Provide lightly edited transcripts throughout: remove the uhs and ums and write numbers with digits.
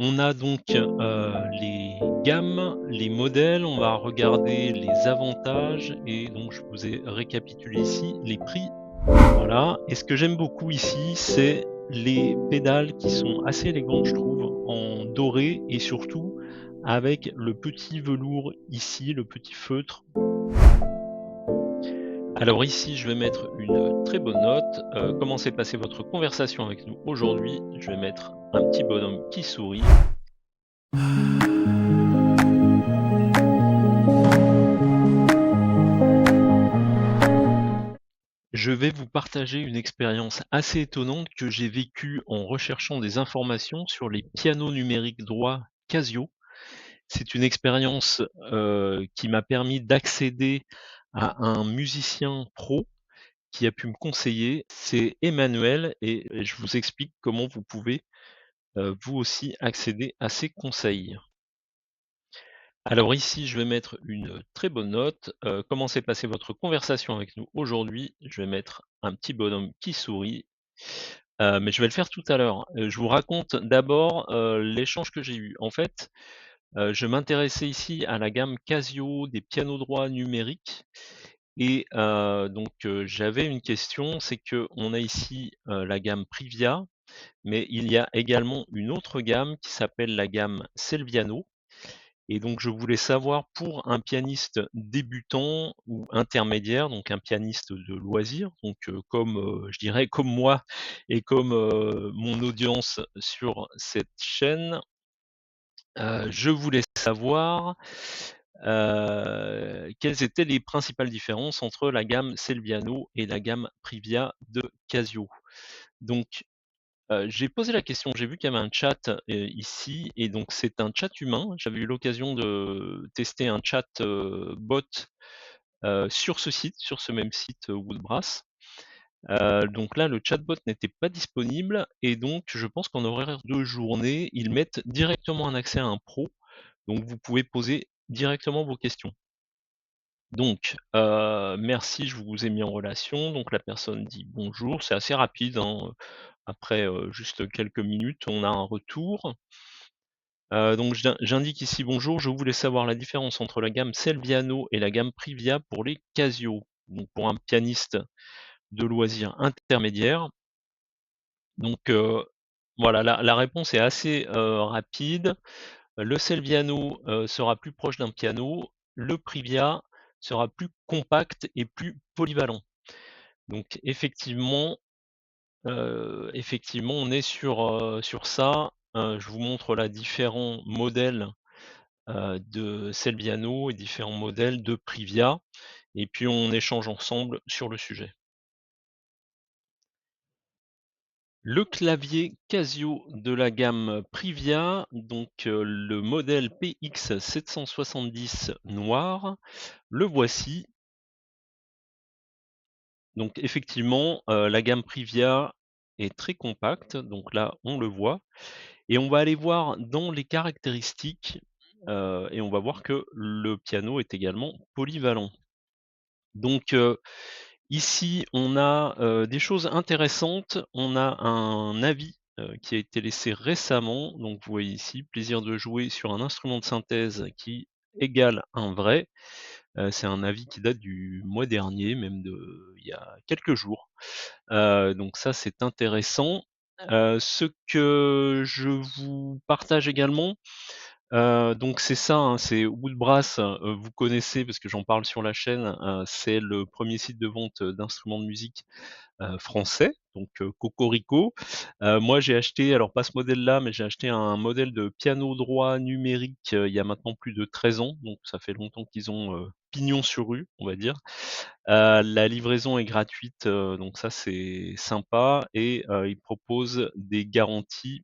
On a donc, les gammes, les modèles, on va regarder les avantages et donc je vous ai récapitulé ici les prix. Voilà, et ce que j'aime beaucoup ici, c'est les pédales qui sont assez élégantes, je trouve, en doré et surtout avec le petit velours ici, le petit feutre. Alors ici, je vais mettre une très bonne note. Comment s'est passée votre conversation avec nous aujourd'hui? Je vais mettre un petit bonhomme qui sourit. Je vais vous partager une expérience assez étonnante que j'ai vécue en recherchant des informations sur les pianos numériques droits Casio. C'est une expérience, qui m'a permis d'accéder à un musicien pro qui a pu me conseiller. C'est Emmanuel et je vous explique comment vous pouvez, vous aussi accéder à ses conseils. Alors ici, je vais mettre une très bonne note. Comment s'est passée votre conversation avec nous aujourd'hui? Je vais mettre un petit bonhomme qui sourit, mais je vais le faire tout à l'heure. Je vous raconte d'abord, l'échange que j'ai eu. En fait, je m'intéressais ici à la gamme Casio des pianos droits numériques et donc j'avais une question, c'est qu'on a ici, la gamme Privia, mais il y a également une autre gamme qui s'appelle la gamme Selviano. Et donc je voulais savoir pour un pianiste débutant ou intermédiaire, donc un pianiste de loisir, donc comme, je dirais comme moi et comme, mon audience sur cette chaîne, je voulais savoir, quelles étaient les principales différences entre la gamme Celviano et la gamme Privia de Casio. Donc j'ai posé la question, j'ai vu qu'il y avait un chat, ici et donc c'est un chat humain. J'avais eu l'occasion de tester un chat, bot, sur ce site, sur ce même site, Woodbrass. Donc là, le chatbot n'était pas disponible et donc je pense qu'en horaire de journée, ils mettent directement un accès à un pro, donc vous pouvez poser directement vos questions. Donc, merci, je vous ai mis en relation. Donc la personne dit: «Bonjour», c'est assez rapide, hein, après, juste quelques minutes, on a un retour. Donc j'indique ici: «Bonjour, je voulais savoir la différence entre la gamme Celviano et la gamme Privia pour les Casio». Donc pour un pianiste de loisirs intermédiaire. Donc, voilà, la réponse est assez, rapide. Le Celviano, sera plus proche d'un piano, le Privia sera plus compact et plus polyvalent. Donc effectivement, on est sur ça. Je vous montre là différents modèles, de Celviano et différents modèles de Privia et puis on échange ensemble sur le sujet. Le clavier Casio de la gamme Privia, donc le modèle PX770 noir, le voici. Donc effectivement, la gamme Privia est très compacte, donc là on le voit et on va aller voir dans les caractéristiques, et on va voir que le piano est également polyvalent. Donc ici on a, des choses intéressantes. On a un avis, qui a été laissé récemment, donc vous voyez ici: «Plaisir de jouer sur un instrument de synthèse qui égale un vrai». C'est un avis qui date du mois dernier, même de il y a quelques jours. Donc ça, c'est intéressant. Ce que je vous partage également, donc c'est ça, hein, c'est Woodbrass, vous connaissez parce que j'en parle sur la chaîne, c'est le premier site de vente, d'instruments de musique, français, donc cocorico. Moi j'ai acheté, alors pas ce modèle-là, mais j'ai acheté un modèle de piano droit numérique, il y a maintenant plus de 13 ans, donc ça fait longtemps qu'ils ont, pignon sur rue, on va dire. La livraison est gratuite, donc ça c'est sympa et ils proposent des garanties,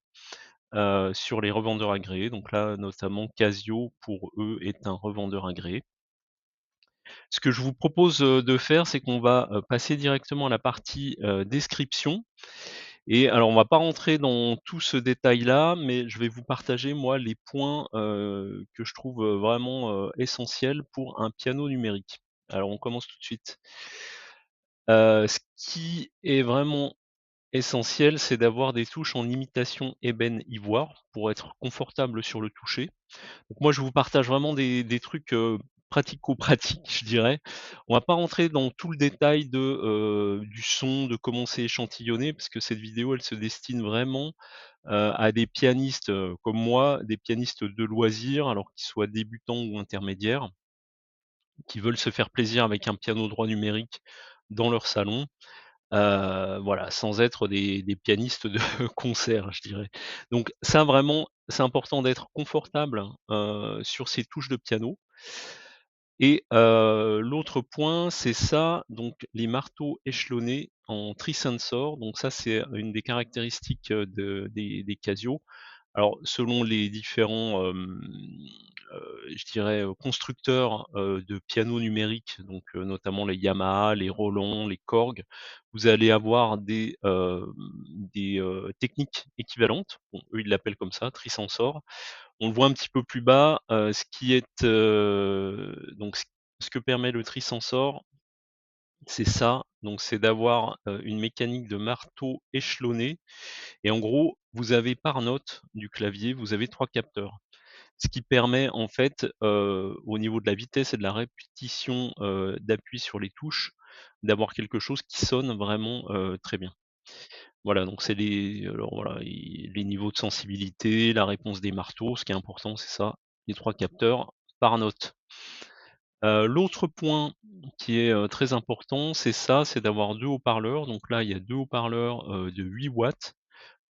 sur les revendeurs agréés. Donc là, notamment Casio, pour eux, est un revendeur agréé. Ce que je vous propose, de faire, c'est qu'on va, passer directement à la partie, description et alors on va pas rentrer dans tout ce détail-là, mais je vais vous partager moi les points, que je trouve, vraiment, essentiels pour un piano numérique. Alors on commence tout de suite. Ce qui est vraiment essentiel, c'est d'avoir des touches en imitation ébène ivoire pour être confortable sur le toucher. Donc moi, je vous partage vraiment des trucs, pratico-pratiques, je dirais. On va pas rentrer dans tout le détail du son, de comment c'est échantillonné, parce que cette vidéo, elle se destine vraiment, à des pianistes, comme moi, des pianistes de loisirs, alors qu'ils soient débutants ou intermédiaires, qui veulent se faire plaisir avec un piano droit numérique dans leur salon. Voilà, sans être des pianistes de concert, je dirais. Donc ça vraiment, c'est important d'être confortable, sur ces touches de piano et l'autre point, c'est ça, donc les marteaux échelonnés en trisensor, donc ça, c'est une des caractéristiques, des Casio. Alors selon les différents, je dirais, constructeurs, de pianos numériques, donc notamment les Yamaha, les Roland, les Korg, vous allez avoir des techniques équivalentes. Bon, eux, ils l'appellent comme ça, trisensor. On le voit un petit peu plus bas, ce qui est, donc ce que permet le trisensor, c'est ça, donc c'est d'avoir, une mécanique de marteau échelonné et en gros, vous avez par note du clavier, vous avez 3 capteurs. Ce qui permet en fait, au niveau de la vitesse et de la répétition, d'appui sur les touches, d'avoir quelque chose qui sonne vraiment, très bien. Voilà, donc c'est les alors voilà, les niveaux de sensibilité, la réponse des marteaux, ce qui est important, c'est ça, les 3 capteurs par note. L'autre point qui est, très important, c'est ça, c'est d'avoir 2 haut-parleurs. Donc là, il y a 2 haut-parleurs, de 8 watts,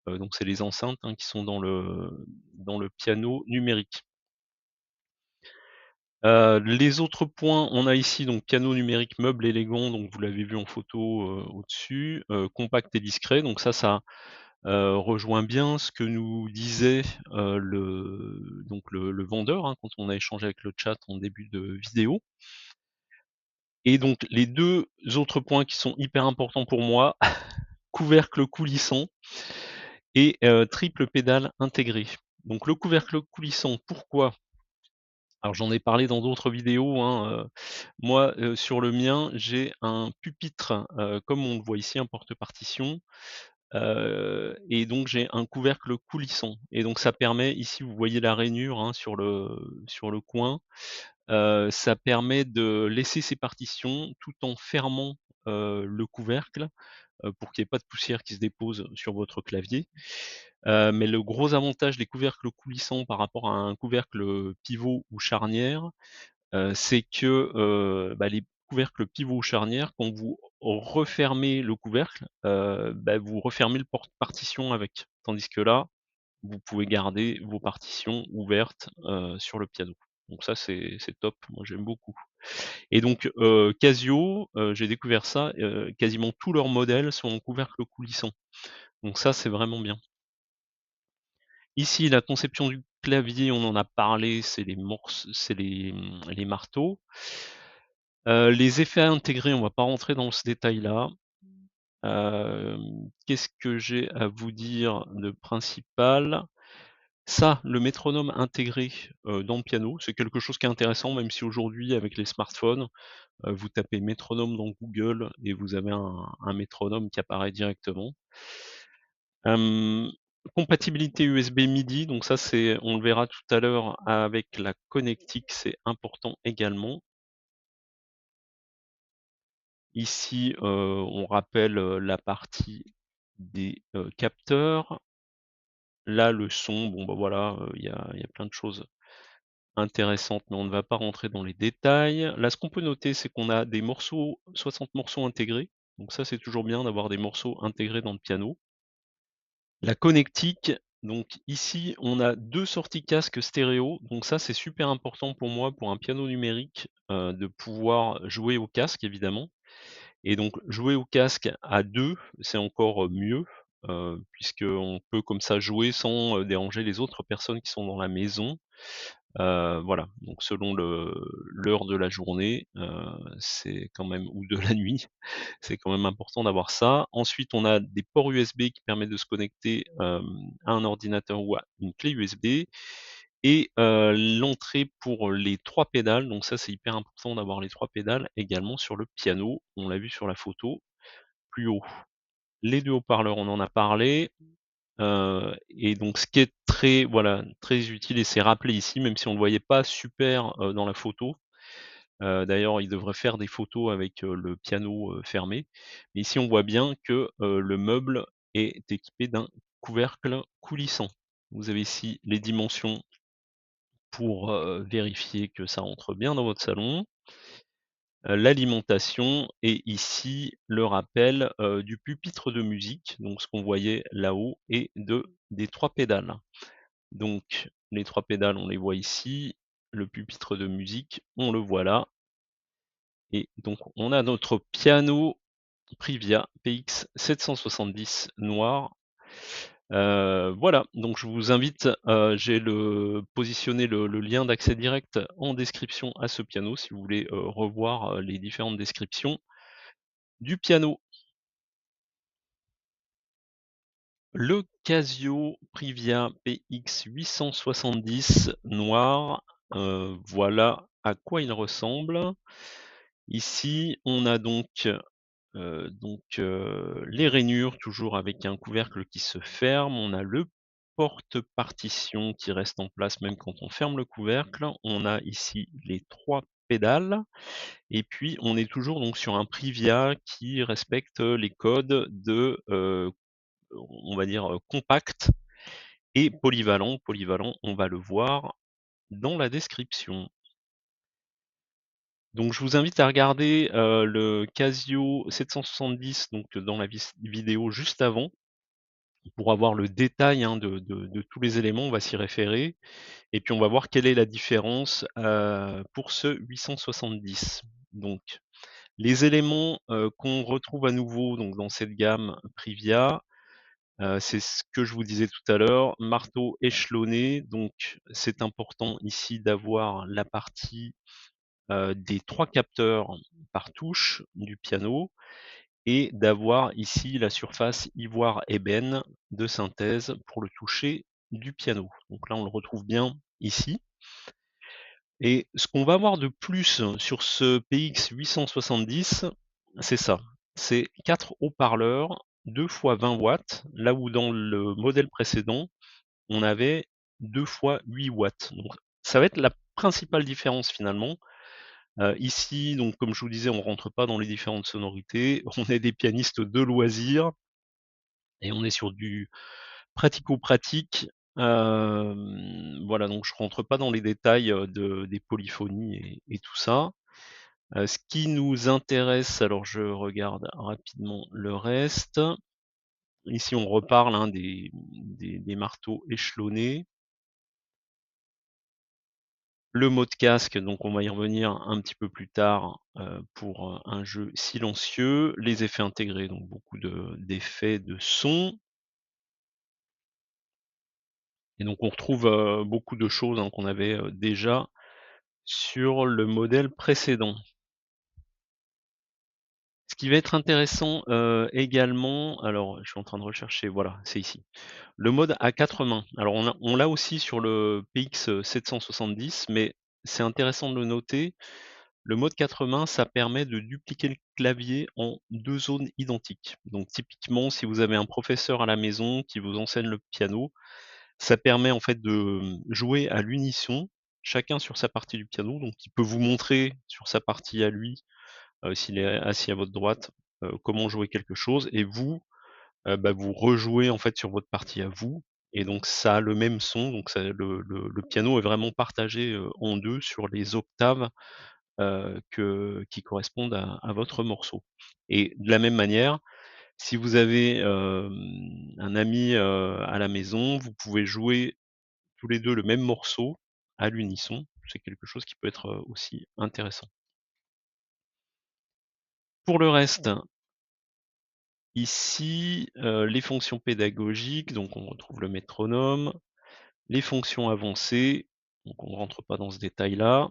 donc c'est les enceintes, hein, qui sont dans le piano numérique. Les autres points, on a ici donc piano numérique meuble élégant, donc vous l'avez vu en photo, au-dessus, compact et discret, donc ça, rejoint bien ce que nous disait, le vendeur, hein, quand on a échangé avec le chat en début de vidéo. Et donc les 2 autres points qui sont hyper importants pour moi, couvercle coulissant et triple pédale intégrée. Donc le couvercle coulissant, pourquoi? Alors j'en ai parlé dans d'autres vidéos, hein, moi, sur le mien, j'ai un pupitre, comme on le voit ici, un porte-partition, et donc j'ai un couvercle coulissant et donc ça permet ici, vous voyez la rainure, hein, sur le coin, ça permet de laisser ses partitions tout en fermant, le couvercle, pour qu'il y ait pas de poussière qui se dépose sur votre clavier. Mais le gros avantage des couvercles coulissants par rapport à un couvercle, pivot ou charnière, c'est que, les couvercles pivot ou charnière, quand vous refermez le couvercle, vous refermez le porte-partition avec. Tandis que là, vous pouvez garder vos partitions ouvertes, sur le piano. Donc ça, c'est top, moi j'aime beaucoup. Et donc, Casio, j'ai découvert ça, quasiment tous leurs modèles sont en couvercle coulissant. Donc ça, c'est vraiment bien. Ici, la conception du clavier, on en a parlé, c'est les marteaux. Les effets intégrés, on va pas rentrer dans ce détail-là. Qu'est-ce que j'ai à vous dire de principal? Ça, le métronome intégré, dans le piano, c'est quelque chose qui est intéressant, même si aujourd'hui avec les smartphones, vous tapez métronome dans Google et vous avez un métronome qui apparaît directement. Hem, Compatibilité USB MIDI, donc ça c'est on le verra tout à l'heure avec la connectique, c'est important également. Ici, on rappelle, la partie des, capteurs. Là, le son, bon, bah, voilà, il y a plein de choses intéressantes, mais on ne va pas rentrer dans les détails. Là, ce qu'on peut noter, c'est qu'on a des morceaux 60 morceaux intégrés, donc ça, c'est toujours bien d'avoir des morceaux intégrés dans le piano. La connectique, donc ici, on a 2 sorties casque stéréo, donc ça, c'est super important pour moi, pour un piano numérique, de pouvoir jouer au casque évidemment. Et donc jouer au casque à 2, c'est encore, mieux, puisqu'on peut comme ça jouer sans, déranger les autres personnes qui sont dans la maison. Voilà, donc selon l'heure de la journée, c'est quand même ou de la nuit, c'est quand même important d'avoir ça. Ensuite, on a des ports USB qui permettent de se connecter, à un ordinateur ou à une clé USB et l'entrée pour les 3 pédales, donc ça, c'est hyper important d'avoir les 3 pédales également sur le piano. On l'a vu sur la photo plus haut. Les 2 haut-parleurs, on en a parlé, et donc ce qui est très voilà, très utile et c'est rappelé ici, même si on ne le voyait pas super, dans la photo. D'ailleurs, il devrait faire des photos avec, le piano, fermé. Mais ici, on voit bien que, le meuble est équipé d'un couvercle coulissant. Vous avez ici les dimensions pour, vérifier que ça rentre bien dans votre salon, l'alimentation et ici le rappel, du pupitre de musique, donc ce qu'on voyait là-haut et des 3 pédales. Donc les 3 pédales, on les voit ici, le pupitre de musique, on le voit là et donc on a notre piano Privia PX 770 noir. Voilà, donc je vous invite, j'ai positionné le lien d'accès direct en description à ce piano si vous voulez, revoir, les différentes descriptions du piano. Le Casio Privia PX 870 noir, voilà à quoi il ressemble. Ici, on a les rainures toujours avec un couvercle qui se ferme. On a le porte-partition qui reste en place même quand on ferme le couvercle. On a ici les 3 pédales et puis on est toujours donc sur un Privia qui respecte les codes de, on va dire, compact et polyvalent. Polyvalent, on va le voir dans la description. Donc je vous invite à regarder, le Casio 770 donc dans la vidéo juste avant, pour avoir le détail, hein, de tous les éléments. On va s'y référer et puis on va voir quelle est la différence, pour ce 870. Donc les éléments, qu'on retrouve à nouveau donc dans cette gamme Privia, c'est ce que je vous disais tout à l'heure, marteau échelonné, donc c'est important ici d'avoir la partie, des 3 capteurs par touche du piano et d'avoir ici la surface ivoire ébène de synthèse pour le toucher du piano. Donc là, on le retrouve bien ici. Et ce qu'on va voir de plus sur ce PX 870, c'est ça. C'est 4 haut-parleurs, 2 fois 20 watts, là où dans le modèle précédent, on avait 2 fois 8 watts. Donc ça va être la principale différence finalement. Ici, donc comme je vous disais, on rentre pas dans les différentes sonorités. On est des pianistes de loisirs et on est sur du pratico-pratique. Voilà, donc je rentre pas dans les détails, des polyphonies et tout ça. Ce qui nous intéresse, alors je regarde rapidement le reste. Ici, on reparle, hein, des marteaux échelonnés. Le mode casque, donc on va y revenir un petit peu plus tard, pour, un jeu silencieux. Les effets intégrés, donc beaucoup d'effets de son et donc on retrouve, beaucoup de choses, hein, qu'on avait, déjà sur le modèle précédent. Ce qui va être intéressant, également, alors je suis en train de rechercher, voilà, c'est ici. Le mode à 4 mains. Alors on l'a aussi sur le PX 770, mais c'est intéressant de le noter. Le mode 4 mains, ça permet de dupliquer le clavier en 2 zones identiques. Donc typiquement, si vous avez un professeur à la maison qui vous enseigne le piano, ça permet en fait de, jouer à l'unisson, chacun sur sa partie du piano. Donc il peut vous montrer sur sa partie à lui, s'il est assis à votre droite, comment jouer quelque chose et vous, vous rejouez en fait sur votre partie à vous et donc ça a le même son, donc ça le piano est vraiment partagé, en 2 sur les octaves, qui correspondent à votre morceau et de la même manière, si vous avez, un ami, à la maison, vous pouvez jouer tous les 2 le même morceau à l'unisson. C'est quelque chose qui peut être, aussi intéressant. Pour le reste, ici, les fonctions pédagogiques, donc on retrouve le métronome, les fonctions avancées, donc on ne rentre pas dans ce détail-là.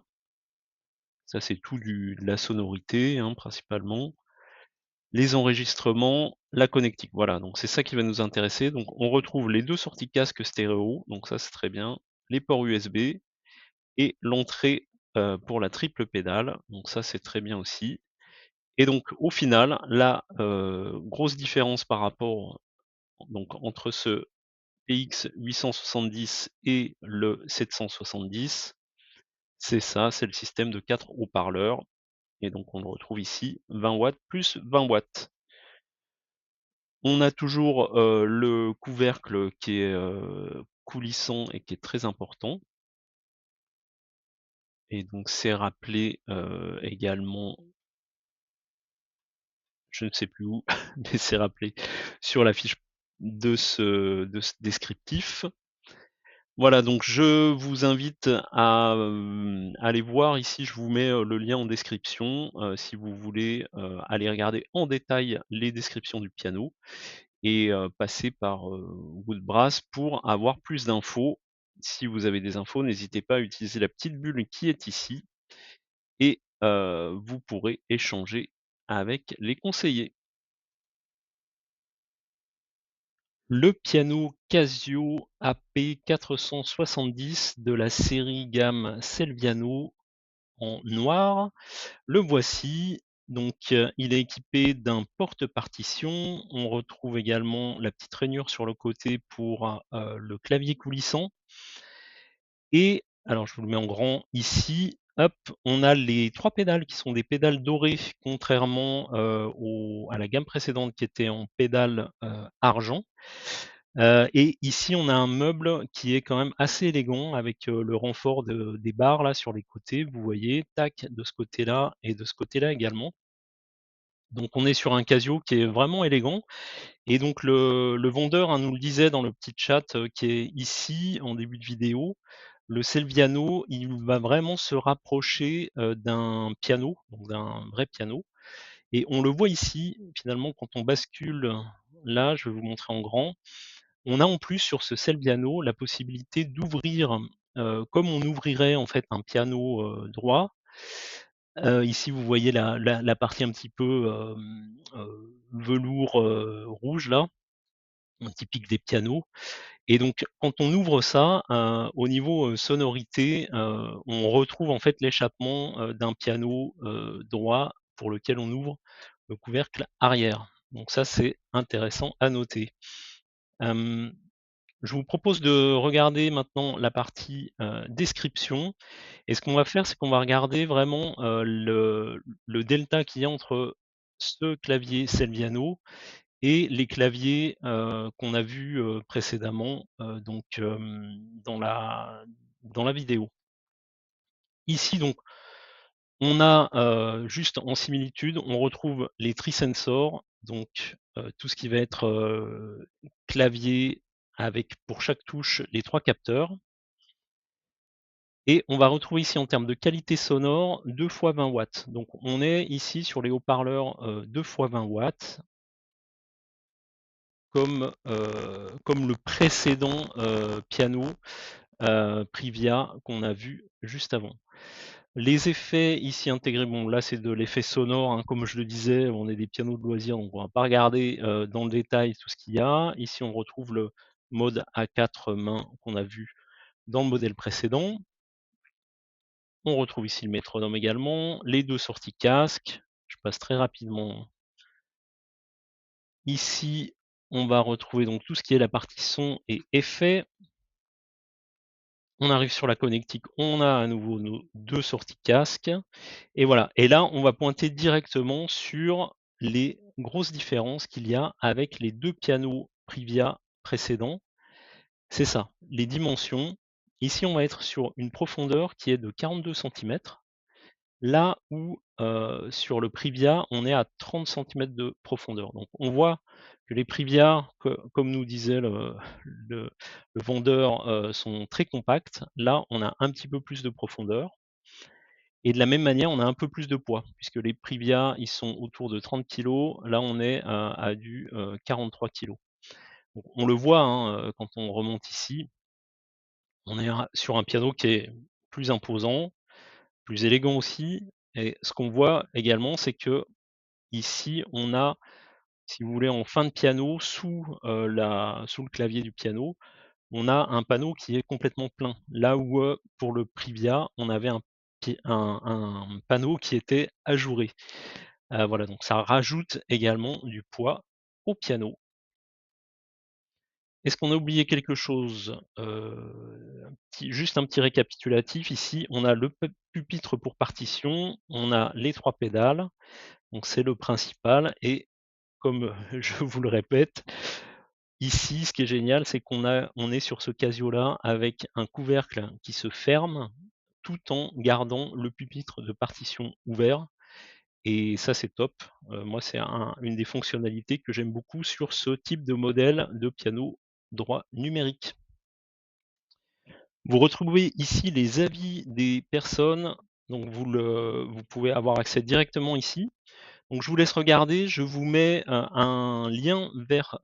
Ça, c'est tout de la sonorité, hein, principalement. Les enregistrements, la connectique, voilà, donc c'est ça qui va nous intéresser. Donc on retrouve les 2 sorties casque stéréo, donc ça c'est très bien, les ports USB et l'entrée, pour la triple pédale, donc ça c'est très bien aussi et donc au final, la, grosse différence par rapport donc entre ce PX 870 et le 770, c'est ça, c'est le système de 4 haut-parleurs et donc on le retrouve ici, 20 watts plus 20 watts. On a toujours, le couvercle qui est, coulissant et qui est très important et donc c'est rappelé, également, je ne sais plus où, mais c'est rappelé sur la fiche de ce descriptif. Voilà, donc je vous invite à, aller voir ici, je vous mets, le lien en description, si vous voulez, aller regarder en détail les descriptions du piano et passer par, Woodbrass pour avoir plus d'infos. Si vous avez des infos, n'hésitez pas à utiliser la petite bulle qui est ici et vous pourrez échanger avec les conseillers. Le piano Casio AP 470 de la série gamme Celviano en noir. Le voici. Donc, il est équipé d'un porte-partition. On retrouve également la petite rainure sur le côté pour, le clavier coulissant et alors je vous le mets en grand ici, hop, on a les 3 pédales qui sont des pédales dorées contrairement, à la gamme précédente qui était en pédales, argent. Et ici, on a un meuble qui est quand même assez élégant avec, le renfort des barres là sur les côtés, vous voyez, tac, de ce côté-là et de ce côté-là également. Donc on est sur un Casio qui est vraiment élégant et donc le vendeur, hein, nous le disait dans le petit chat, qui est ici en début de vidéo, le Celviano, il va vraiment se rapprocher, d'un piano, donc d'un vrai piano et on le voit ici, finalement, quand on bascule là, je vais vous montrer en grand, on a en plus sur ce Celviano la possibilité d'ouvrir, comme on ouvrirait en fait un piano, droit. Ici vous voyez la partie un petit peu, velours, rouge là, typique des pianos et donc quand on ouvre ça, au niveau, sonorité, on retrouve en fait l'échappement, d'un piano, droit pour lequel on ouvre le couvercle arrière. Donc ça c'est intéressant à noter. Hem Je vous propose de regarder maintenant la partie, description et ce qu'on va faire, c'est qu'on va regarder vraiment, le delta qu'il y a entre ce clavier Celviano et les claviers, qu'on a vus, précédemment, donc dans la vidéo. Ici donc, on a, juste en similitude, on retrouve les trisensors, donc tout ce qui va être, clavier avec pour chaque touche les 3 capteurs et on va retrouver ici en termes de qualité sonore 2 fois 20 watts. Donc on est ici sur les haut-parleurs, 2 fois 20 watts comme le précédent, piano, Privia qu'on a vu juste avant. Les effets ici intégrés, bon là c'est de l'effet sonore, hein, comme je le disais, on est des pianos de loisirs, donc on va pas regarder, dans le détail tout ce qu'il y a. Ici on retrouve le mode à 4 mains qu'on a vu dans le modèle précédent. On retrouve ici le métronome également, les 2 sorties casque. Je passe très rapidement. Ici, on va retrouver donc tout ce qui est la partie son et effets. On arrive sur la connectique, on a à nouveau nos 2 sorties casque et voilà. Et là, on va pointer directement sur les grosses différences qu'il y a avec les 2 pianos Privia précédents. C'est ça, les dimensions. Ici, on va être sur une profondeur qui est de 42 centimètres. Là où, sur le Privia, on est à 30 centimètres de profondeur. Donc on voit que les Privia, comme nous disait le le vendeur, sont très compacts. Là, on a un petit peu plus de profondeur et de la même manière, on a un peu plus de poids puisque les Privia, ils sont autour de 30 kilogrammes. Là, on est à du, 43 kilogrammes. Donc on le voit, hein, quand on remonte ici, on est sur un piano qui est plus imposant, plus élégant aussi et ce qu'on voit également, c'est que ici, on a, si vous voulez, en fin de piano, sous le clavier du piano, on a un panneau qui est complètement plein. Là où, pour le Privia, on avait un panneau qui était ajouré. Voilà, donc ça rajoute également du poids au piano. Est-ce qu'on a oublié quelque chose? Juste un petit récapitulatif ici, on a le pupitre pour partition, on a les 3 pédales, donc c'est le principal et comme, je vous le répète, ici, ce qui est génial, c'est on est sur ce Casio-là avec un couvercle qui se ferme, tout en gardant le pupitre de partition ouvert et ça, c'est top. Moi, c'est une des fonctionnalités que j'aime beaucoup sur ce type de modèle de piano droit numérique. Vous retrouvez ici les avis des personnes, donc vous pouvez avoir accès directement ici. Donc je vous laisse regarder, je vous mets, un lien vers,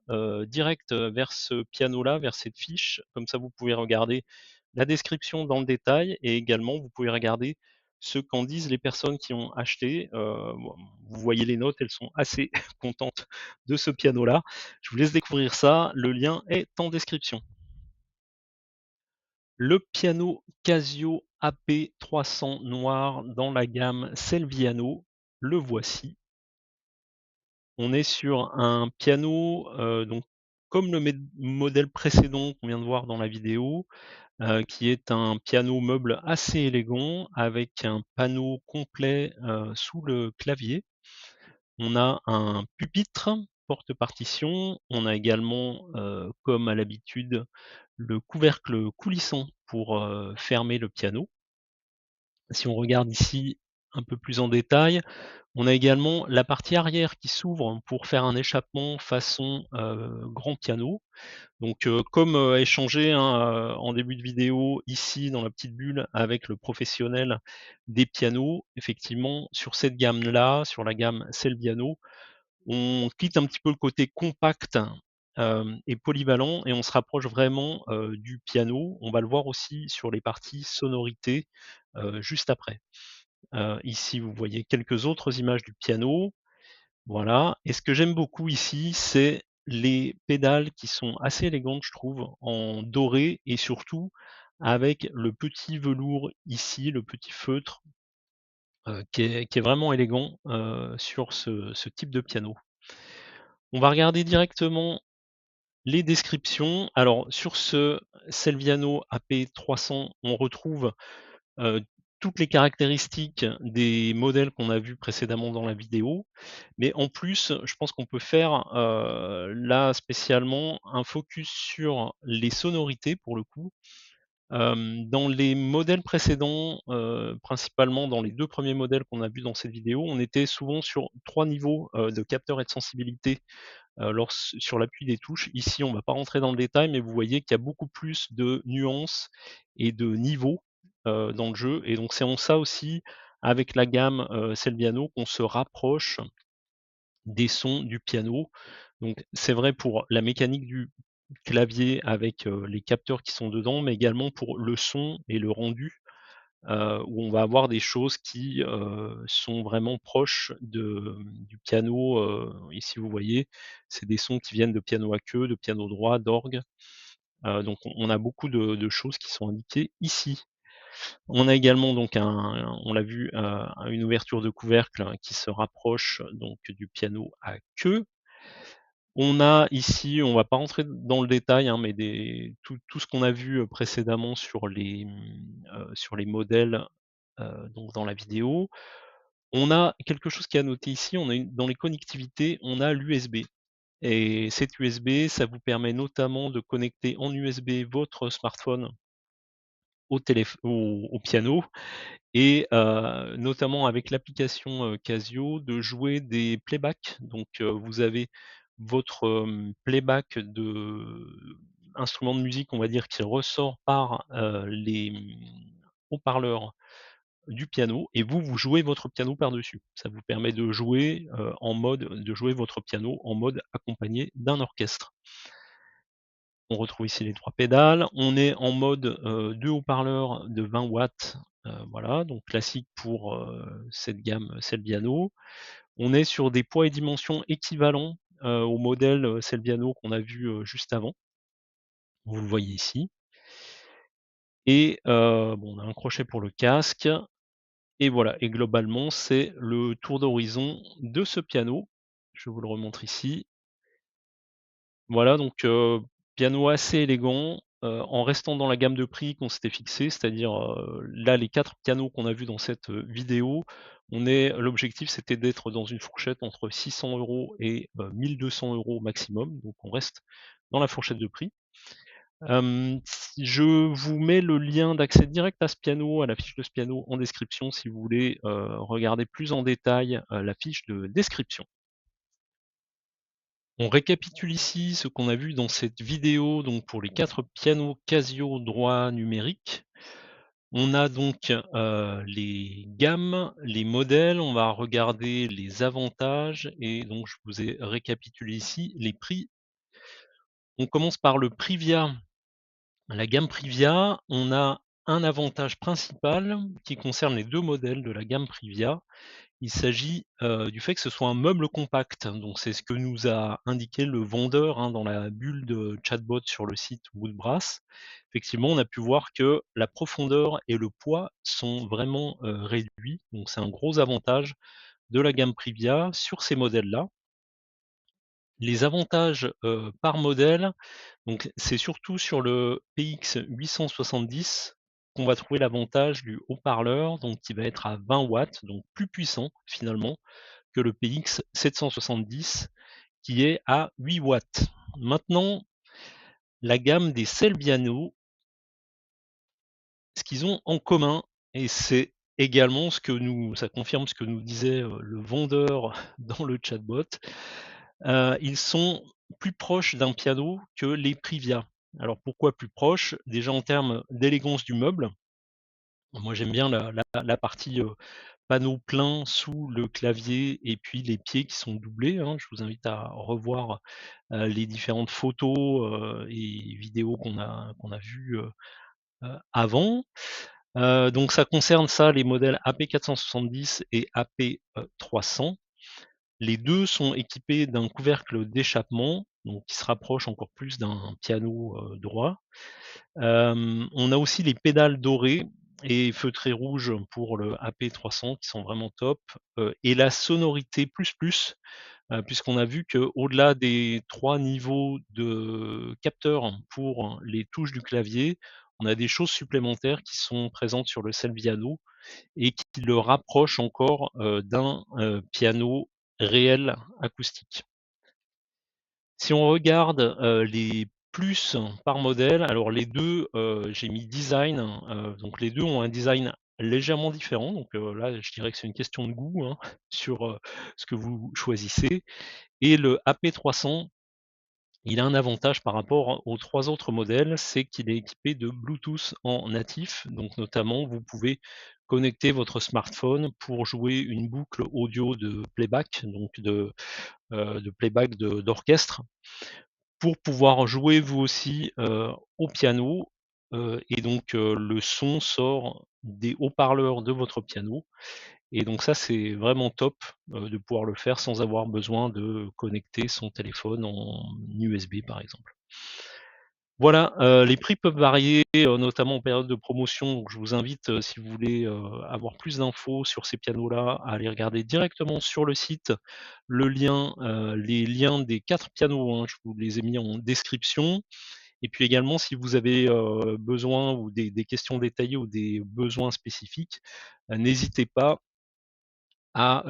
direct, vers ce piano-là, vers cette fiche. Comme ça, vous pouvez regarder la description dans le détail et également vous pouvez regarder ce qu'en disent les personnes qui ont acheté. Bon, vous voyez les notes, elles sont assez contentes de ce piano-là. Je vous laisse découvrir ça, le lien est en description. Le piano Casio AP300 noir dans la gamme Selviano, le voici. On est sur un piano, donc comme le modèle précédent qu'on vient de voir dans la vidéo, qui est un piano meuble assez élégant avec un panneau complet, sous le clavier. On a un pupitre porte-partition, on a également, comme à l'habitude, le couvercle coulissant pour, fermer le piano. Si on regarde ici un peu plus en détail, on a également la partie arrière qui s'ouvre pour faire un échappement façon, grand piano. Donc, comme, échangé, hein, en début de vidéo ici dans la petite bulle avec le professionnel des pianos, effectivement sur cette gamme-là, sur la gamme Celviano, on quitte un petit peu le côté compact, et polyvalent et on se rapproche vraiment, du piano. On va le voir aussi sur les parties sonorités, juste après. Ici, vous voyez quelques autres images du piano, voilà et ce que j'aime beaucoup ici, c'est les pédales qui sont assez élégantes, je trouve, en doré et surtout avec le petit velours ici, le petit feutre, qui est vraiment élégant, sur ce type de piano. On va regarder directement les descriptions. Alors sur ce Celviano AP300, on retrouve, heu, toutes les caractéristiques des modèles qu'on a vus précédemment dans la vidéo. Mais en plus, je pense qu'on peut faire, là spécialement un focus sur les sonorités pour le coup. Dans les modèles précédents, principalement dans les 2 premiers modèles qu'on a vus dans cette vidéo, on était souvent sur 3 niveaux, de capteurs et de sensibilité, sur l'appui des touches. Ici, on ne va pas rentrer dans le détail, mais vous voyez qu'il y a beaucoup plus de nuances et de niveaux, dans le jeu et donc c'est en ça aussi, avec la gamme, Celviano qu'on se rapproche des sons du piano. Donc c'est vrai pour la mécanique du clavier avec, les capteurs qui sont dedans, mais également pour le son et le rendu, où on va avoir des choses qui, sont vraiment proches du piano, ici vous voyez, c'est des sons qui viennent de piano à queue, de piano droit, d'orgue, donc on a beaucoup de choses qui sont indiquées ici. On a également donc on l'a vu, une ouverture de couvercle qui se rapproche donc du piano à queue. On a ici, on va pas rentrer dans le détail, hein, mais tout ce qu'on a vu, précédemment sur les modèles, donc dans la vidéo. On a quelque chose qui est à noter ici, on a dans les connectivités, on a l'USB et cet USB, ça vous permet notamment de connecter en USB votre smartphone au piano et notamment avec l'application, Casio, de jouer des playbacks. Donc vous avez votre, playback instrument de musique, on va dire, qui ressort par, les, haut-parleurs du piano et vous jouez votre piano par-dessus. Ça vous permet de jouer, de jouer votre piano en mode accompagné d'un orchestre. On retrouve ici les 3 pédales. On est en mode, 2 haut-parleurs de 20 watts, voilà, donc classique pour, cette gamme Celviano. On est sur des poids et dimensions équivalents, au modèle, Celviano qu'on a vu, juste avant. Vous le voyez ici et bon, on a un crochet pour le casque et voilà et globalement, c'est le tour d'horizon de ce piano. Je vous le remontre ici. Voilà donc piano assez élégant, en restant dans la gamme de prix qu'on s'était fixé, c'est-à-dire, là les 4 pianos qu'on a vus dans cette, vidéo, l'objectif c'était d'être dans une fourchette entre 600 € et 1 200 € maximum, donc on reste dans la fourchette de prix. Si je vous mets le lien d'accès direct à ce piano, à la fiche de ce piano en description si vous voulez, regarder plus en détail, la fiche de description. On récapitule ici ce qu'on a vu dans cette vidéo, donc pour les 4 pianos Casio droit numérique. On a donc, les gammes, les modèles, on va regarder les avantages et donc je vous ai récapitulé ici les prix. On commence par le Privia. La gamme Privia, on a un avantage principal qui concerne les 2 modèles de la gamme Privia. Il s'agit, du fait que ce soit un meuble compact, donc c'est ce que nous a indiqué le vendeur, hein, dans la bulle de chatbot sur le site Woodbrass. Effectivement, on a pu voir que la profondeur et le poids sont vraiment, réduits, donc c'est un gros avantage de la gamme Privia sur ces modèles-là. Les avantages, par modèle, donc c'est surtout sur le PX 870 qu'on va trouver l'avantage du haut-parleur, donc qui va être à 20 watts, donc plus puissant finalement que le PX 770 qui est à 8 watts. Maintenant, la gamme des Celviano, ce qu'ils ont en commun, et c'est également ça confirme ce que nous disait le vendeur dans le chatbot, ils sont plus proches d'un piano que les Privia. Alors pourquoi plus proches? Déjà en termes d'élégance du meuble. Moi j'aime bien la partie panneau plein sous le clavier et puis les pieds qui sont doublés, hein. Je vous invite à revoir, les différentes photos, et vidéos qu'on a vues, avant. Donc ça concerne ça, les modèles AP470 et AP300. Les 2 sont équipés d'un couvercle d'échappement, donc qui se rapproche encore plus d'un piano, droit. On a aussi les pédales dorées et feutrées rouges pour le AP300 qui sont vraiment top, et la sonorité plus plus, puisqu'on a vu qu'au-delà des 3 niveaux de capteurs pour les touches du clavier, on a des choses supplémentaires qui sont présentes sur le Celviano et qui le rapprochent encore, d'un, piano réel acoustique. Si on regarde, les plus par modèle, alors les 2, j'ai mis design, donc les 2 ont un design légèrement différent, donc là, je dirais que c'est une question de goût, hein, sur, ce que vous choisissez et le AP300, il a un avantage par rapport aux 3 autres modèles, c'est qu'il est équipé de Bluetooth en natif, donc notamment vous pouvez connecter votre smartphone pour jouer une boucle audio de playback, donc de playback d'orchestre pour pouvoir jouer vous aussi, au piano, et donc le son sort des haut-parleurs de votre piano et donc ça, c'est vraiment top, de pouvoir le faire sans avoir besoin de connecter son téléphone en USB, par exemple. Voilà, les prix peuvent varier, notamment en période de promotion, donc je vous invite, si vous voulez, avoir plus d'infos sur ces pianos-là, à aller regarder directement sur le site les liens des 4 pianos, hein, je vous les ai mis en description et puis également si vous avez, besoin ou des questions détaillées ou des besoins spécifiques, n'hésitez pas à,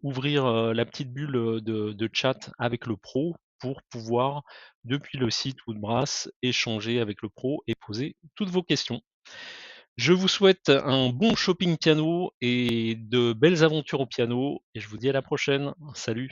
ouvrir, la petite bulle, de chat avec le pro pour pouvoir, depuis le site Woodbrass, échanger avec le pro et poser toutes vos questions. Je vous souhaite un bon shopping piano et de belles aventures au piano et je vous dis à la prochaine. Salut.